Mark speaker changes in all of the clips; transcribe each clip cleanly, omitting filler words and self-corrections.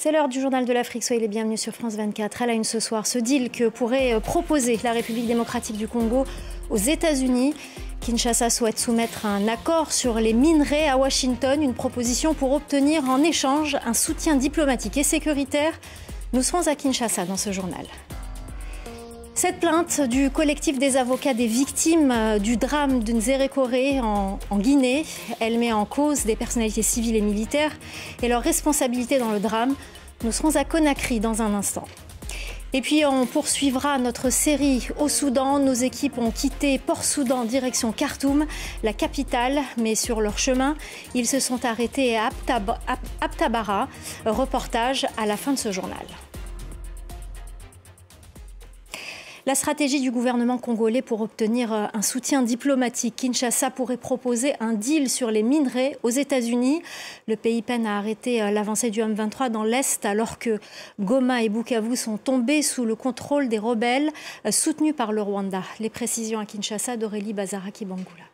Speaker 1: C'est l'heure du journal de l'Afrique. Soyez les bienvenus sur France 24. À la une ce soir, ce deal que pourrait proposer la République démocratique du Congo aux États-Unis. Kinshasa souhaite soumettre un accord sur les minerais à Washington, une proposition pour obtenir en échange un soutien diplomatique et sécuritaire. Nous serons à Kinshasa dans ce journal. Cette plainte du collectif des avocats des victimes du drame de Nzerekore en Guinée, elle met en cause des personnalités civiles et militaires et leur responsabilité dans le drame. Nous serons à Conakry dans un instant. Et puis on poursuivra notre série au Soudan. Nos équipes ont quitté Port-Soudan direction Khartoum, la capitale, mais sur leur chemin, ils se sont arrêtés à Abtabara. Reportage à la fin de ce journal. La stratégie du gouvernement congolais pour obtenir un soutien diplomatique. Kinshasa pourrait proposer un deal sur les minerais aux États-Unis. Le pays peine à arrêter l'avancée du M23 dans l'Est alors que Goma et Bukavu sont tombés sous le contrôle des rebelles soutenus par le Rwanda. Les précisions à Kinshasa d'Aurélie Bazaraki-Bangoula.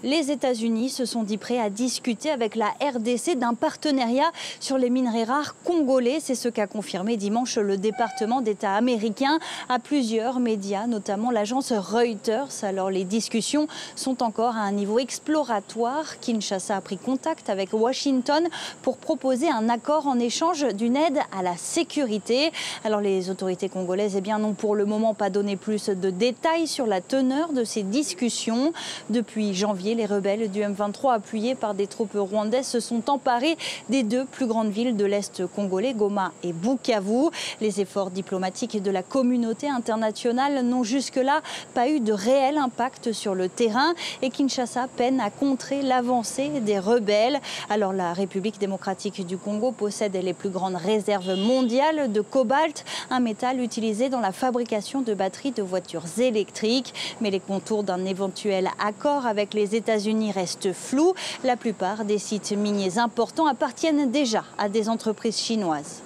Speaker 2: Les États-Unis se sont dit prêts à discuter avec la RDC d'un partenariat sur les minerais rares congolais. C'est ce qu'a confirmé dimanche le département d'État américain à plusieurs médias, notamment l'agence Reuters. Alors les discussions sont encore à un niveau exploratoire. Kinshasa a pris contact avec Washington pour proposer un accord en échange d'une aide à la sécurité. Alors les autorités congolaises n'ont pour le moment pas donné plus de détails sur la teneur de ces discussions. Depuis janvier, les rebelles du M23 appuyés par des troupes rwandaises se sont emparés des deux plus grandes villes de l'Est congolais, Goma et Bukavu. Les efforts diplomatiques de la communauté internationale n'ont jusque-là pas eu de réel impact sur le terrain et Kinshasa peine à contrer l'avancée des rebelles. Alors la République démocratique du Congo possède les plus grandes réserves mondiales de cobalt, un métal utilisé dans la fabrication de batteries de voitures électriques. Mais les contours d'un éventuel accord avec les États-Unis restent flous. La plupart des sites miniers importants appartiennent déjà à des entreprises chinoises.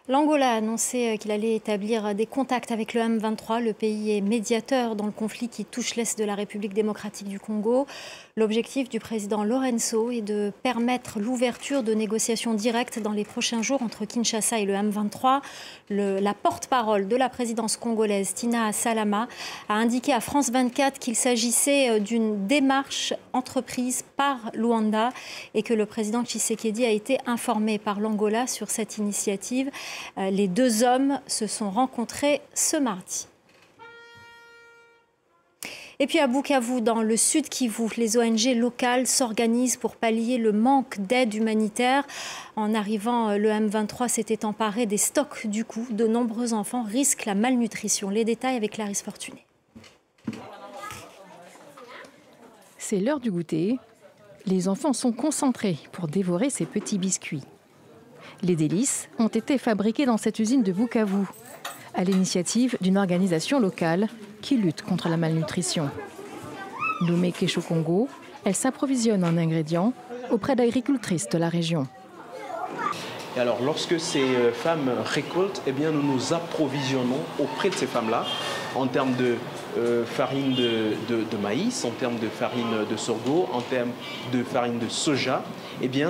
Speaker 1: L'Angola a annoncé qu'il allait établir des contacts avec le M23. Le pays est médiateur dans le conflit qui touche l'Est de la République démocratique du Congo. L'objectif du président Lorenzo est de permettre l'ouverture de négociations directes dans les prochains jours entre Kinshasa et le M23. La porte-parole de la présidence congolaise, Tina Salama, a indiqué à France 24 qu'il s'agissait d'une démarche entreprise par Luanda et que le président Tshisekedi a été informé par l'Angola sur cette initiative. Les deux hommes se sont rencontrés ce mardi. Et puis à Bukavu, dans le sud Kivu, les ONG locales s'organisent pour pallier le manque d'aide humanitaire. En arrivant, le M23 s'était emparé des stocks. Du coup, de nombreux enfants risquent la malnutrition. Les détails avec Clarisse Fortuné.
Speaker 3: C'est l'heure du goûter. Les enfants sont concentrés pour dévorer ces petits biscuits. Les délices ont été fabriquées dans cette usine de Bukavu, à l'initiative d'une organisation locale qui lutte contre la malnutrition. Nommée Kesho Congo, elle s'approvisionne en ingrédients auprès d'agricultrices de la région.
Speaker 4: Et alors, lorsque ces femmes récoltent, nous nous approvisionnons auprès de ces femmes-là en termes de farine de maïs, en termes de farine de sorgho, en termes de farine de soja.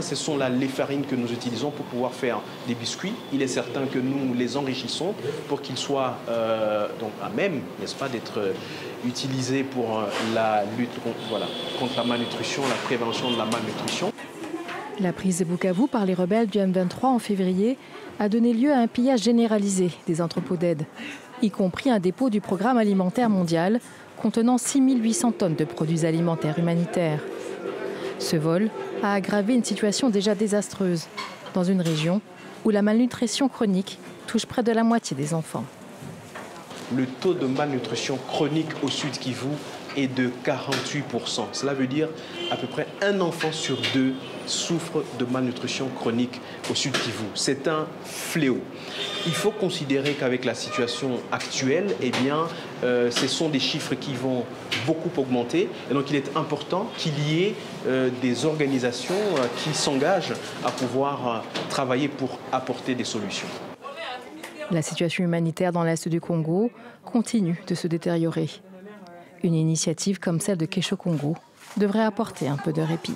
Speaker 4: Ce sont là les farines que nous utilisons pour pouvoir faire des biscuits. Il est certain que nous les enrichissons pour qu'ils soient à même, n'est-ce pas, d'être utilisés pour la lutte contre la malnutrition, la prévention de la malnutrition.
Speaker 3: La prise de Bukavu par les rebelles du M23 en février a donné lieu à un pillage généralisé des entrepôts d'aide, y compris un dépôt du Programme alimentaire mondial contenant 6800 tonnes de produits alimentaires humanitaires. Ce vol a aggravé une situation déjà désastreuse dans une région où la malnutrition chronique touche près de la moitié des enfants.
Speaker 4: Le taux de malnutrition chronique au Sud Kivu est de 48%. Cela veut dire à peu près un enfant sur deux souffre de malnutrition chronique au Sud Kivu. C'est un fléau. Il faut considérer qu'avec la situation actuelle, ce sont des chiffres qui vont beaucoup augmenter. Et donc il est important qu'il y ait des organisations qui s'engagent à pouvoir travailler pour apporter des solutions.
Speaker 3: La situation humanitaire dans l'Est du Congo continue de se détériorer. Une initiative comme celle de Kesho Congo devrait apporter un peu de répit.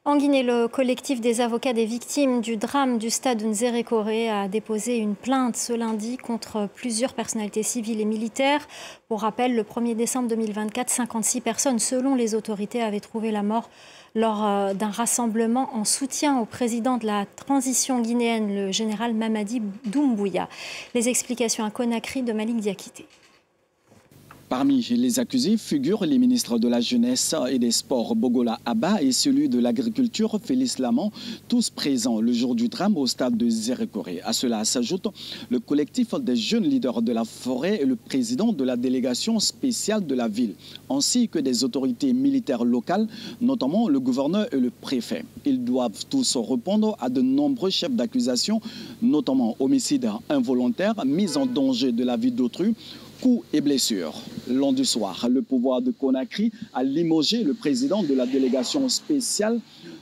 Speaker 1: En Guinée, le collectif des avocats des victimes du drame du stade Nzérékoré a déposé une plainte ce lundi contre plusieurs personnalités civiles et militaires. Pour rappel, le 1er décembre 2024, 56 personnes, selon les autorités, avaient trouvé la mort lors d'un rassemblement en soutien au président de la transition guinéenne, le général Mamadi Doumbouya. Les explications à Conakry de Malik Diakité.
Speaker 5: Parmi les accusés figurent les ministres de la Jeunesse et des Sports Bogola Abba et celui de l'Agriculture Félix Lamont, tous présents le jour du drame au stade de Nzérékoré. À cela s'ajoute le collectif des jeunes leaders de la forêt et le président de la délégation spéciale de la ville, ainsi que des autorités militaires locales, notamment le gouverneur et le préfet. Ils doivent tous répondre à de nombreux chefs d'accusation, notamment homicide involontaire, mise en danger de la vie d'autrui, coups et blessures. Lundi soir, le pouvoir de Conakry a limogé le président de la délégation spéciale.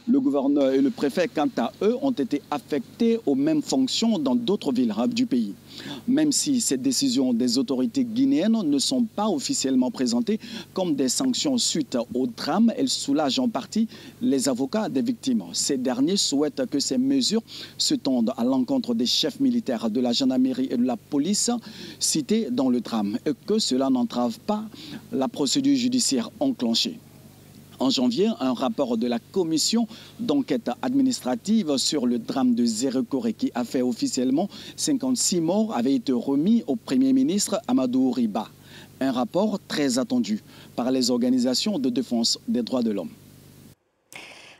Speaker 5: Le gouverneur et le préfet, quant à eux, ont été affectés aux mêmes fonctions dans d'autres villes du pays. Même si ces décisions des autorités guinéennes ne sont pas officiellement présentées comme des sanctions suite au drame, elles soulagent en partie les avocats des victimes. Ces derniers souhaitent que ces mesures se tendent à l'encontre des chefs militaires de la gendarmerie et de la police cités dans le drame et que cela n'entrave pas la procédure judiciaire enclenchée. En janvier, un rapport de la commission d'enquête administrative sur le drame de Nzérékoré qui a fait officiellement 56 morts avait été remis au Premier ministre Amadou Riba. Un rapport très attendu par les organisations de défense des droits de l'homme.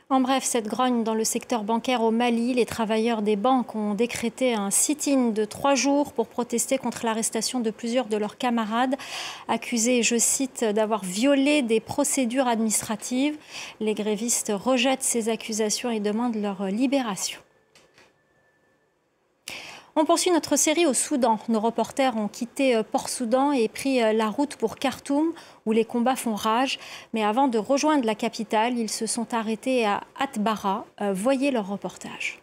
Speaker 1: En bref, cette grogne dans le secteur bancaire au Mali, les travailleurs des banques ont décrété un sit-in de 3 jours pour protester contre l'arrestation de plusieurs de leurs camarades, accusés, je cite, d'avoir violé des procédures administratives. Les grévistes rejettent ces accusations et demandent leur libération. On poursuit notre série au Soudan. Nos reporters ont quitté Port-Soudan et pris la route pour Khartoum, où les combats font rage. Mais avant de rejoindre la capitale, ils se sont arrêtés à Atbara. Voyez leur reportage.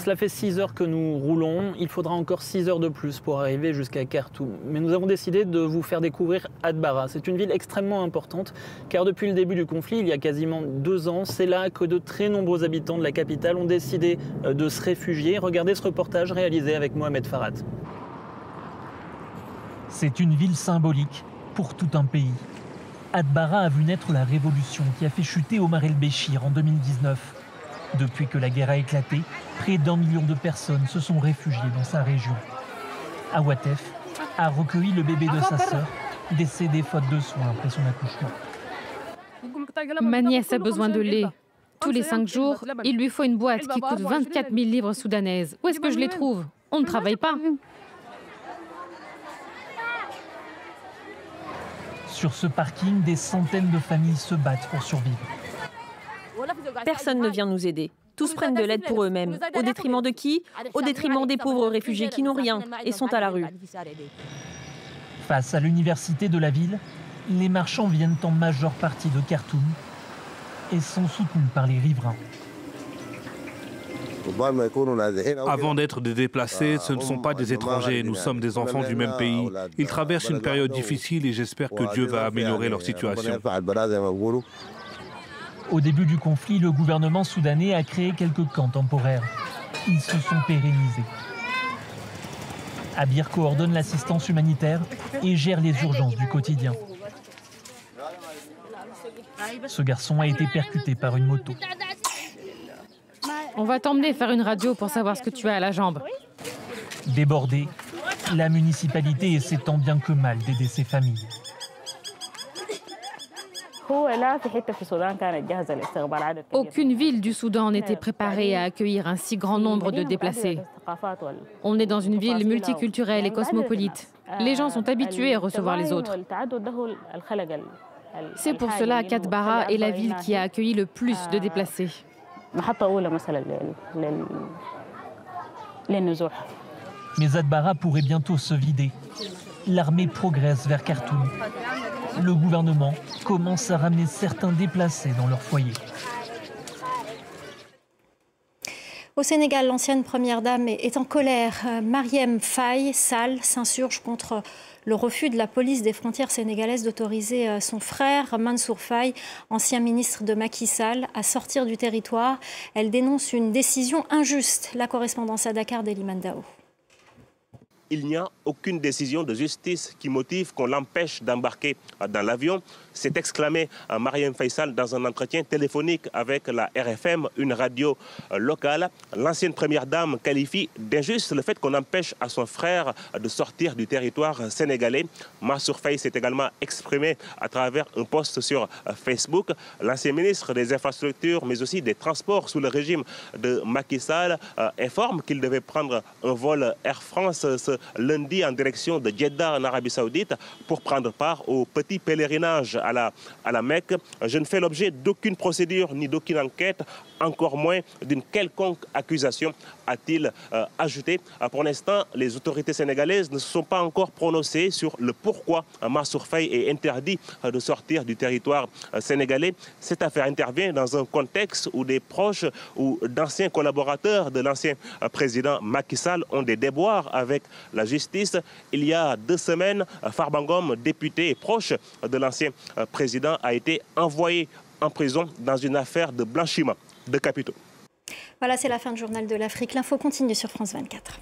Speaker 6: Cela fait 6 heures que nous roulons. Il faudra encore 6 heures de plus pour arriver jusqu'à Khartoum. Mais nous avons décidé de vous faire découvrir Atbara. C'est une ville extrêmement importante, car depuis le début du conflit, il y a quasiment 2 ans, c'est là que de très nombreux habitants de la capitale ont décidé de se réfugier. Regardez ce reportage réalisé avec Mohamed Farhat.
Speaker 7: C'est une ville symbolique pour tout un pays. Atbara a vu naître la révolution qui a fait chuter Omar el-Béchir en 2019. Depuis que la guerre a éclaté, près d'1 million de personnes se sont réfugiées dans sa région. Awatef a recueilli le bébé de sa sœur, décédé faute de soins après son accouchement.
Speaker 8: Ma nièce a besoin de lait. Tous les 5 jours, il lui faut une boîte qui coûte 24 000 livres soudanaises. Où est-ce que je les trouve? On ne travaille pas.
Speaker 7: Sur ce parking, des centaines de familles se battent pour survivre.
Speaker 9: Personne ne vient nous aider. Tous prennent de l'aide pour eux-mêmes. Au détriment de qui? Au détriment des pauvres réfugiés qui n'ont rien et sont à la rue.
Speaker 7: Face à l'université de la ville, les marchands viennent en majeure partie de Khartoum et sont soutenus par les riverains.
Speaker 10: Avant d'être des déplacés, ce ne sont pas des étrangers, nous sommes des enfants du même pays. Ils traversent une période difficile et j'espère que Dieu va améliorer leur situation.
Speaker 7: Au début du conflit, le gouvernement soudanais a créé quelques camps temporaires. Ils se sont pérennisés. Abir coordonne l'assistance humanitaire et gère les urgences du quotidien. Ce garçon a été percuté par une moto.
Speaker 8: On va t'emmener faire une radio pour savoir ce que tu as à la jambe.
Speaker 7: Débordée, la municipalité essaie tant bien que mal d'aider ses familles.
Speaker 8: Aucune ville du Soudan n'était préparée à accueillir un si grand nombre de déplacés. On est dans une ville multiculturelle et cosmopolite. Les gens sont habitués à recevoir les autres. C'est pour cela qu'Atbara est la ville qui a accueilli le plus de déplacés.
Speaker 7: Mais Atbara pourrait bientôt se vider. L'armée progresse vers Khartoum. Le gouvernement commence à ramener certains déplacés dans leur foyer.
Speaker 1: Au Sénégal, l'ancienne première dame est en colère. Marième Faye Sall s'insurge contre le refus de la police des frontières sénégalaises d'autoriser son frère Mansour Faye, ancien ministre de Macky Sall, à sortir du territoire. Elle dénonce une décision injuste. La correspondance à Dakar d'Eliman Dao.
Speaker 11: Il n'y a aucune décision de justice qui motive qu'on l'empêche d'embarquer dans l'avion. C'est exclamé Marième Faye Sall dans un entretien téléphonique avec la RFM, une radio locale. L'ancienne première dame qualifie d'injuste le fait qu'on empêche à son frère de sortir du territoire sénégalais. Mansour Faye s'est également exprimé à travers un post sur Facebook. L'ancien ministre des Infrastructures, mais aussi des Transports sous le régime de Macky Sall, informe qu'il devait prendre un vol Air France ce lundi en direction de Jeddah en Arabie Saoudite pour prendre part au petit pèlerinage à la Mecque. Je ne fais l'objet d'aucune procédure ni d'aucune enquête, encore moins d'une quelconque accusation, a-t-il ajouté. Pour l'instant, les autorités sénégalaises ne se sont pas encore prononcées sur le pourquoi Mansour Faye est interdit de sortir du territoire sénégalais. Cette affaire intervient dans un contexte où des proches ou d'anciens collaborateurs de l'ancien président Macky Sall ont des déboires avec la justice. Il y a 2 semaines, Farba Ngom, député et proche de l'ancien président, a été envoyé en prison dans une affaire de blanchiment de capitaux.
Speaker 1: Voilà, c'est la fin du journal de l'Afrique. L'info continue sur France 24.